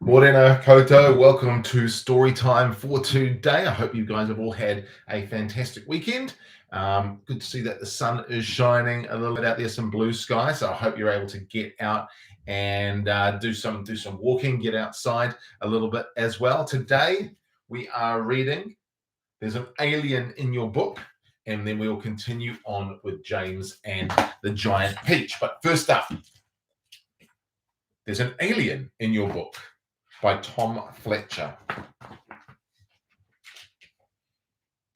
Morena Koto, welcome to story time for today. I hope you guys have all had a fantastic weekend. Good to see that the sun is shining a little bit out there, some blue sky. So I hope you're able to get out and do some walking, get outside a little bit as well. Today we are reading There's an Alien in Your Book, and then we will continue on with James and the Giant Peach. But first up, There's an Alien in Your Book by Tom Fletcher.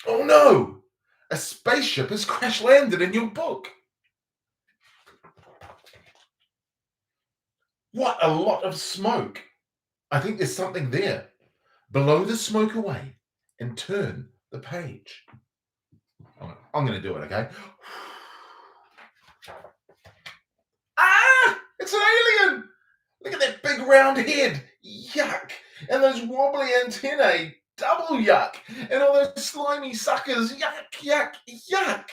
Oh no! A spaceship has crash landed in your book. What a lot of smoke. I think there's something there. Blow the smoke away and turn the page. I'm going to do it, okay? Ah! It's an alien! Look at that big round head. Yuck. And those wobbly antennae. Double yuck. And all those slimy suckers. Yuck, yuck, yuck.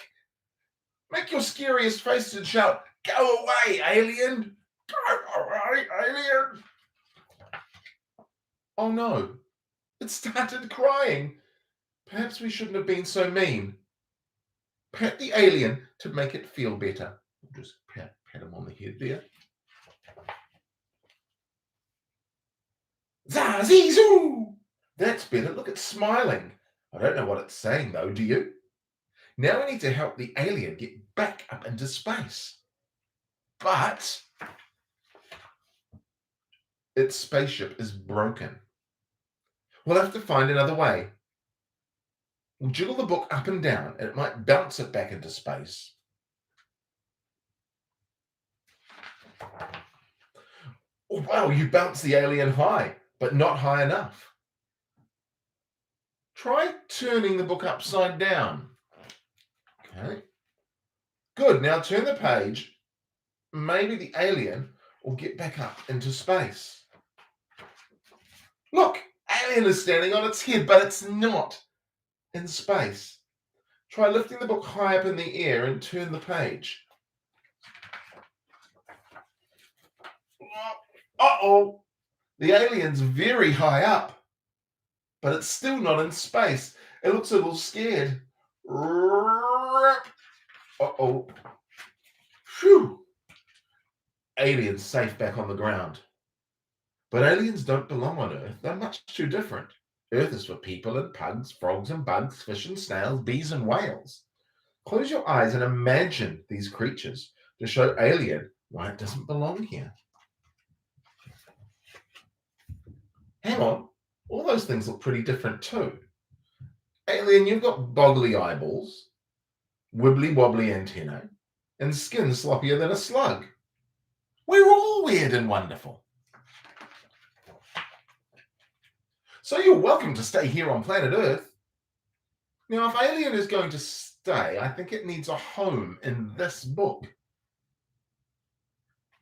Make your scariest faces and shout, "Go away, alien! Go away, alien!" Oh no, it started crying. Perhaps we shouldn't have been so mean. Pat the alien to make it feel better. Just pat him on the head there. Zazizoo! That's better. Look, it's smiling. I don't know what it's saying though, do you? Now we need to help the alien get back up into space. But its spaceship is broken. We'll have to find another way. We'll jiggle the book up and down, and it might bounce it back into space. Oh, wow, you bounced the alien high, but not high enough. Try turning the book upside down. Okay. Good, now turn the page. Maybe the alien will get back up into space. Look, alien is standing on its head, but it's not in space. Try lifting the book high up in the air and turn the page. Uh-oh, the alien's very high up, but it's still not in space. It looks a little scared. Uh-oh. Phew. Alien's safe back on the ground. But aliens don't belong on Earth. They're much too different. Earth is for people and pugs, frogs and bugs, fish and snails, bees and whales. Close your eyes and imagine these creatures to show Alien why it doesn't belong here. Hang on, all those things look pretty different too. Alien, you've got boggly eyeballs, wibbly wobbly antennae, and skin sloppier than a slug. We're all weird and wonderful. So you're welcome to stay here on planet Earth. Now, if Alien is going to stay, I think it needs a home in this book.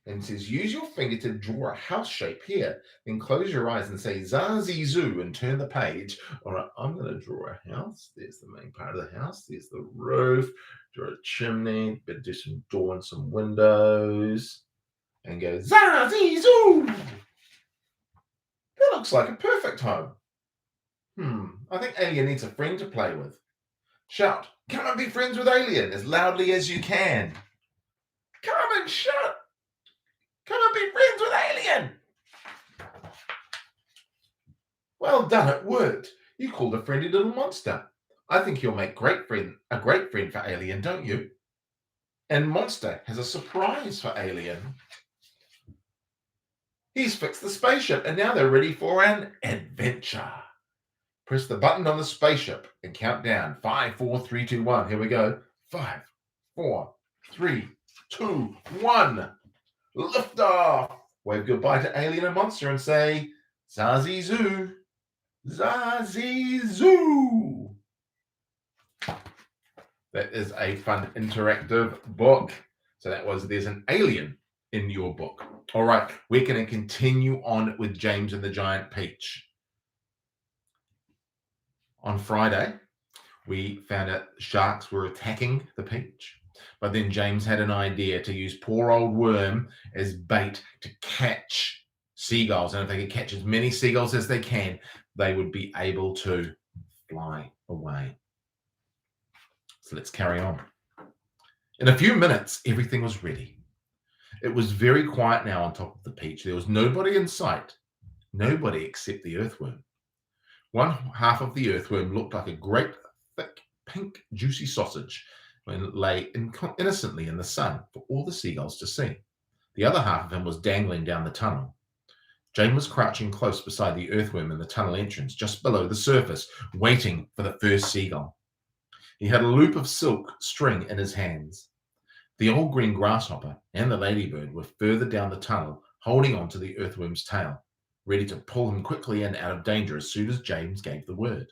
And it says, use your finger to draw a house shape here. Then close your eyes and say, Zazizoo, and turn the page. All right, I'm going to draw a house. There's the main part of the house. There's the roof. Draw a chimney. But do some door and some windows. And go, Zazizoo! That looks like a perfect home. I think Alien needs a friend to play with. Shout, come and be friends with Alien as loudly as you can. Come and shout. Come and be friends with Alien. Well done, it worked. You called a friendly little monster. I think you'll make a great friend for Alien, don't you? And Monster has a surprise for Alien. He's fixed the spaceship and now they're ready for an adventure. Press the button on the spaceship and count down. 5, 4, 3, 2, 1. Here we go. 5, 4, 3, 2, 1. Lift off. Wave goodbye to Alien and Monster and say, Zazizoo. Zazizoo. That is a fun interactive book. So that was There's an Alien in Your Book. All right, we're going to continue on with James and the Giant Peach. On Friday, we found out sharks were attacking the peach. But then James had an idea to use poor old Worm as bait to catch seagulls, and if they could catch as many seagulls as they can, they would be able to fly away. So let's carry on. In a few minutes, everything was ready. It was very quiet now on top of the peach. There was nobody in sight, nobody except the earthworm. One half of the earthworm looked like a great, thick, pink, juicy sausage when it lay innocently in the sun for all the seagulls to see. The other half of him was dangling down the tunnel. Jane was crouching close beside the earthworm in the tunnel entrance, just below the surface, waiting for the first seagull. He had a loop of silk string in his hands. The old green grasshopper and the ladybird were further down the tunnel, holding on to the earthworm's tail, ready to pull him quickly and out of danger as soon as James gave the word.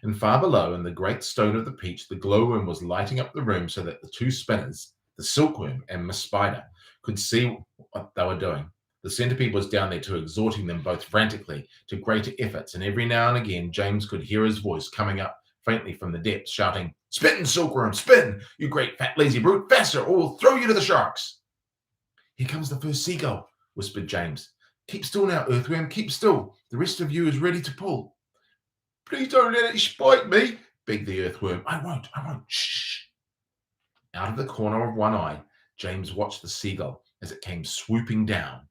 And far below, in the great stone of the peach, the glowworm was lighting up the room so that the two spinners, the silkworm and Miss Spider, could see what they were doing. The centipede was down there too, exhorting them both frantically to greater efforts, and every now and again James could hear his voice coming up faintly from the depths, shouting, "Spin, silkworm, spin, you great fat lazy brute, faster, or we'll throw you to the sharks." "Here comes the first seagull," whispered James. "Keep still now, earthworm, keep still. The rest of you is ready to pull." "Please don't let it spite me," begged the earthworm. I won't. Shh." Out of the corner of one eye, James watched the seagull as it came swooping down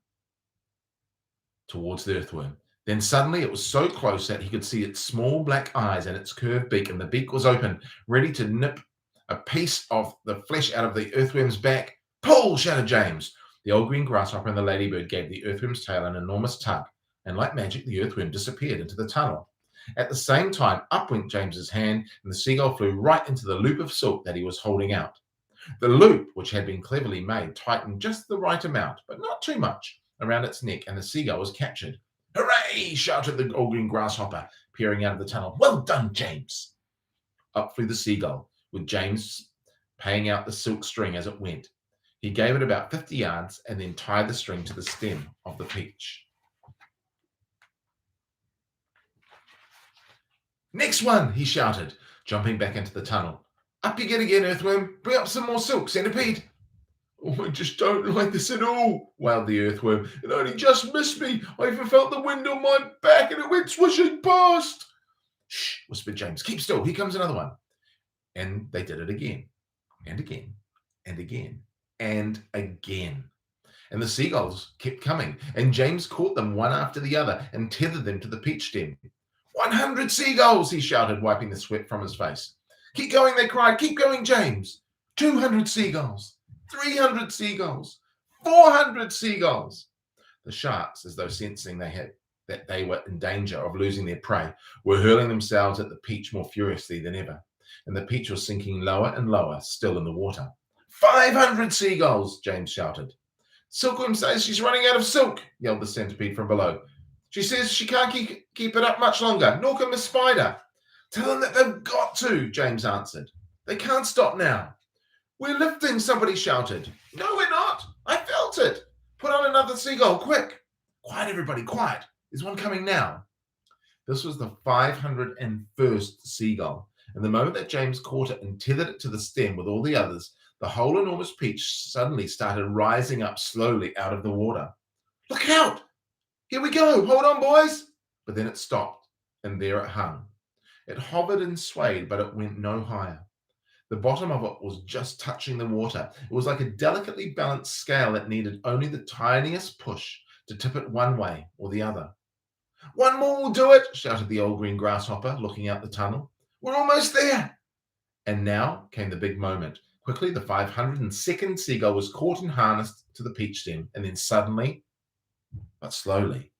towards the earthworm. Then suddenly it was so close that he could see its small black eyes and its curved beak, and the beak was open, ready to nip a piece of the flesh out of the earthworm's back. "Pull!" shouted James. The old green grasshopper and the ladybird gave the earthworm's tail an enormous tug, and like magic, the earthworm disappeared into the tunnel. At the same time, up went James's hand, and the seagull flew right into the loop of silk that he was holding out. The loop, which had been cleverly made, tightened just the right amount, but not too much, around its neck, and the seagull was captured. "Hooray!" shouted the old green grasshopper, peering out of the tunnel. "Well done, James!" Up flew the seagull, with James paying out the silk string as it went. He gave it about 50 yards and then tied the string to the stem of the peach. "Next one!" he shouted, jumping back into the tunnel. "Up you get again, earthworm. Bring up some more silk, centipede." "Oh, I just don't like this at all," wailed the earthworm. "It only just missed me. I even felt the wind on my back and it went swishing past." "Shh," whispered James. "Keep still. Here comes another one." And they did it again, and again, and again, and again. And the seagulls kept coming, and James caught them one after the other and tethered them to the peach stem. 100 seagulls, he shouted, wiping the sweat from his face. "Keep going," they cried. "Keep going, James." 200 seagulls. 300 seagulls, 400 seagulls. The sharks, as though sensing that they were in danger of losing their prey, were hurling themselves at the peach more furiously than ever, and the peach was sinking lower and lower still in the water. 500 seagulls, James shouted. "Silkworm says she's running out of silk," yelled the centipede from below. "She says she can't keep it up much longer, nor can Miss Spider." "Tell them that they've got to," James answered. "They can't stop now." "We're lifting," somebody shouted. "No, we're not. I felt it. Put on another seagull, quick." "Quiet, everybody, quiet. There's one coming now." This was the 501st seagull, and the moment that James caught it and tethered it to the stem with all the others, the whole enormous peach suddenly started rising up slowly out of the water. "Look out! Here we go! Hold on, boys!" But then it stopped, and there it hung. It hovered and swayed, but it went no higher. The bottom of it was just touching the water. It was like a delicately balanced scale that needed only the tiniest push to tip it one way or the other. "One more will do it," shouted the old green grasshopper, looking out the tunnel. "We're almost there." And now came the big moment. Quickly, the 502nd seagull was caught and harnessed to the peach stem, and then suddenly, but slowly,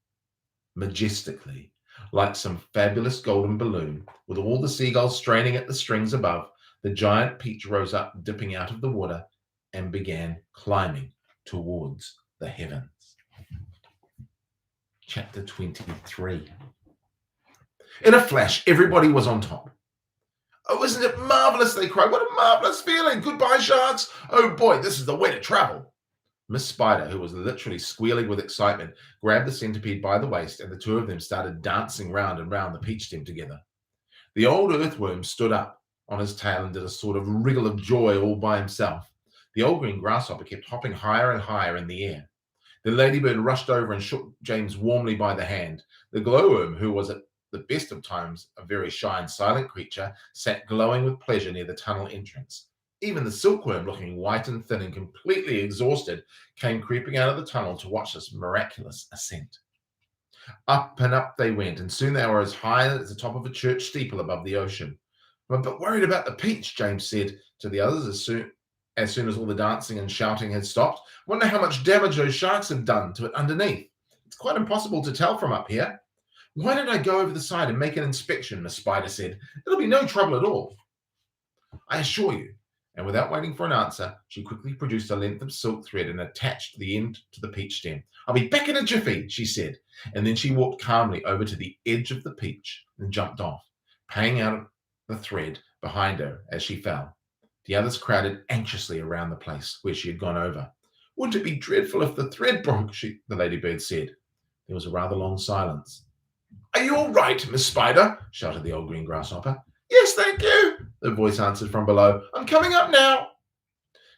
majestically, like some fabulous golden balloon, with all the seagulls straining at the strings above, the giant peach rose up, dipping out of the water, and began climbing towards the heavens. Chapter 23. In a flash, everybody was on top. "Oh, isn't it marvelous?" they cried. "What a marvelous feeling. Goodbye, sharks. Oh boy, this is the way to travel." Miss Spider, who was literally squealing with excitement, grabbed the centipede by the waist, and the two of them started dancing round and round the peach stem together. The old earthworm stood up on his tail and did a sort of wriggle of joy all by himself. The old green grasshopper kept hopping higher and higher in the air. The ladybird rushed over and shook James warmly by the hand. The glowworm, who was at the best of times a very shy and silent creature, sat glowing with pleasure near the tunnel entrance. Even the silkworm, looking white and thin and completely exhausted, came creeping out of the tunnel to watch this miraculous ascent. Up and up they went, and soon they were as high as the top of a church steeple above the ocean. "I'm a bit worried about the peach," James said to the others as soon as all the dancing and shouting had stopped. "Wonder how much damage those sharks have done to it underneath. It's quite impossible to tell from up here." "Why don't I go over the side and make an inspection?" Miss Spider said. "It'll be no trouble at all, I assure you." And without waiting for an answer, she quickly produced a length of silk thread and attached the end to the peach stem. "I'll be back in a jiffy," she said, and then she walked calmly over to the edge of the peach and jumped off, paying out the thread behind her as she fell. The others crowded anxiously around the place where she had gone over. "Wouldn't it be dreadful if the thread broke?" the ladybird said. There was a rather long silence. "Are you all right, Miss Spider?" shouted the old green grasshopper. "Yes, thank you," the voice answered from below. "I'm coming up now."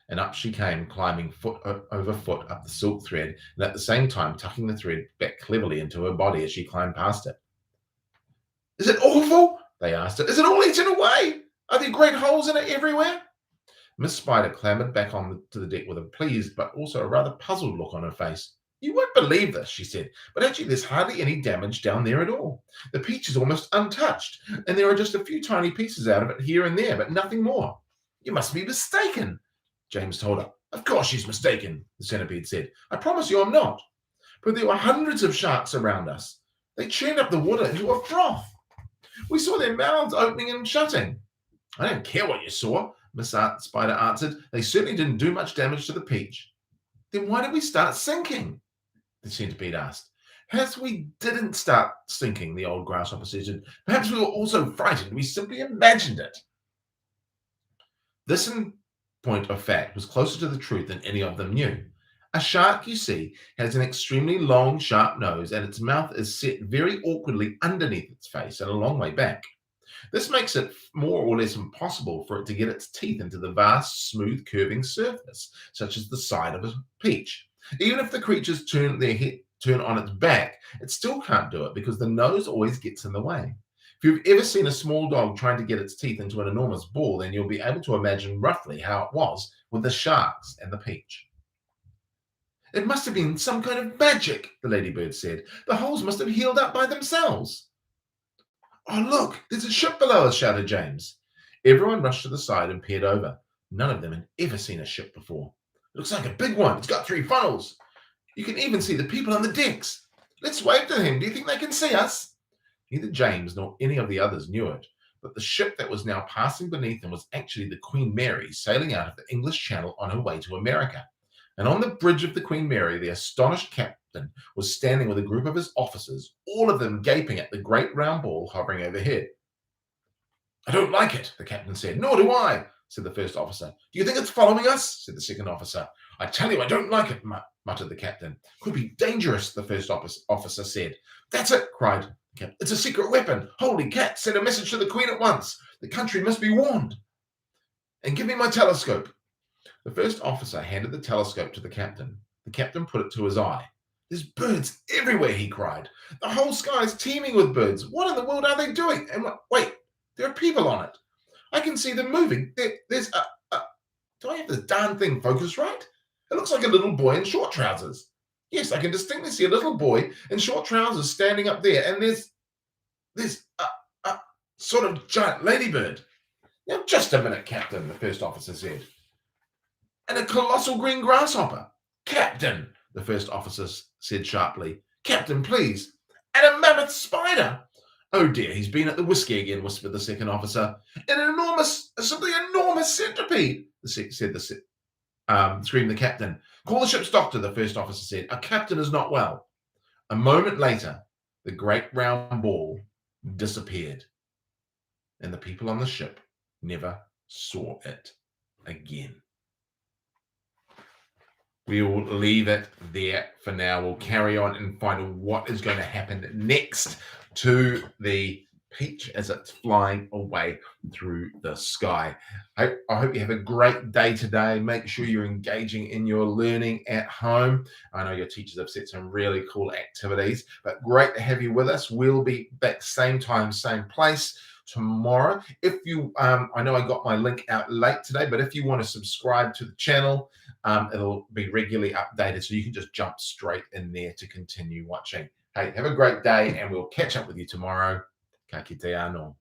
And up she came, climbing foot over foot up the silk thread, and at the same time tucking the thread back cleverly into her body as she climbed past it. "Is it awful?" they asked her. "Is it all eaten away? Are there great holes in it everywhere?" Miss Spider clambered back onto the deck with a pleased but also a rather puzzled look on her face. "You won't believe this," she said, "but actually there's hardly any damage down there at all. The peach is almost untouched, and there are just a few tiny pieces out of it here and there, but nothing more." "You must be mistaken," James told her. "Of course she's mistaken," the centipede said. "I promise you I'm not. But there were hundreds of sharks around us. They churned up the water into a froth. We saw their mouths opening and shutting." "I don't care what you saw," Miss Spider answered. "They certainly didn't do much damage to the peach." "Then why did we start sinking?" the centipede asked. "Perhaps we didn't start sinking," the old grasshopper said. "Perhaps we were all so frightened we simply imagined it." This, in point of fact, was closer to the truth than any of them knew. A shark, you see, has an extremely long, sharp nose, and its mouth is set very awkwardly underneath its face and a long way back. This makes it more or less impossible for it to get its teeth into the vast, smooth, curving surface, such as the side of a peach. Even if the creatures turn on its back, it still can't do it because the nose always gets in the way. If you've ever seen a small dog trying to get its teeth into an enormous ball, then you'll be able to imagine roughly how it was with the sharks and the peach. "It must have been some kind of magic," the ladybird said. "The holes must have healed up by themselves." "Oh, look, there's a ship below us," shouted James. Everyone rushed to the side and peered over. None of them had ever seen a ship before. "It looks like a big one. It's got 3 funnels. You can even see the people on the decks. Let's wave to them. Do you think they can see us?" Neither James nor any of the others knew it, but the ship that was now passing beneath them was actually the Queen Mary, sailing out of the English Channel on her way to America. And on the bridge of the Queen Mary, the astonished captain was standing with a group of his officers, all of them gaping at the great round ball hovering overhead. "I don't like it," the captain said. "Nor do I," said the first officer. "Do you think it's following us?" said the second officer. "I tell you, I don't like it," muttered the captain. "Could be dangerous," the first officer said. "That's it," cried the captain. "It's a secret weapon. Holy cat, send a message to the Queen at once. The country must be warned. And give me my telescope." The first officer handed the telescope to the captain. The captain put it to his eye. "There's birds everywhere," he cried. "The whole sky is teeming with birds. What in the world are they doing? And wait, there are people on it. I can see them moving. There's do I have this darn thing focused right? It looks like a little boy in short trousers. Yes, I can distinctly see a little boy in short trousers standing up there. And there's a sort of giant ladybird." "Now, just a minute, Captain," the first officer said. "And a colossal green grasshopper." "Captain," the first officer said sharply. "Captain, please." "And a mammoth spider." "Oh dear, he's been at the whiskey again," whispered the second officer. "An simply enormous centipede," screamed the captain. "Call the ship's doctor," the first officer said. "Our captain is not well." A moment later, the great round ball disappeared, and the people on the ship never saw it again. We will leave it there for now. We'll carry on and find out what is going to happen next to the peach as it's flying away through the sky. I hope you have a great day today. Make sure you're engaging in your learning at home. I know your teachers have set some really cool activities, but great to have you with us. We'll be back same time, same place tomorrow. If you, I know I got my link out late today, but if you want to subscribe to the channel, it'll be regularly updated, so you can just jump straight in there to continue watching. Hey, have a great day, and we'll catch up with you tomorrow. Ka kite anō.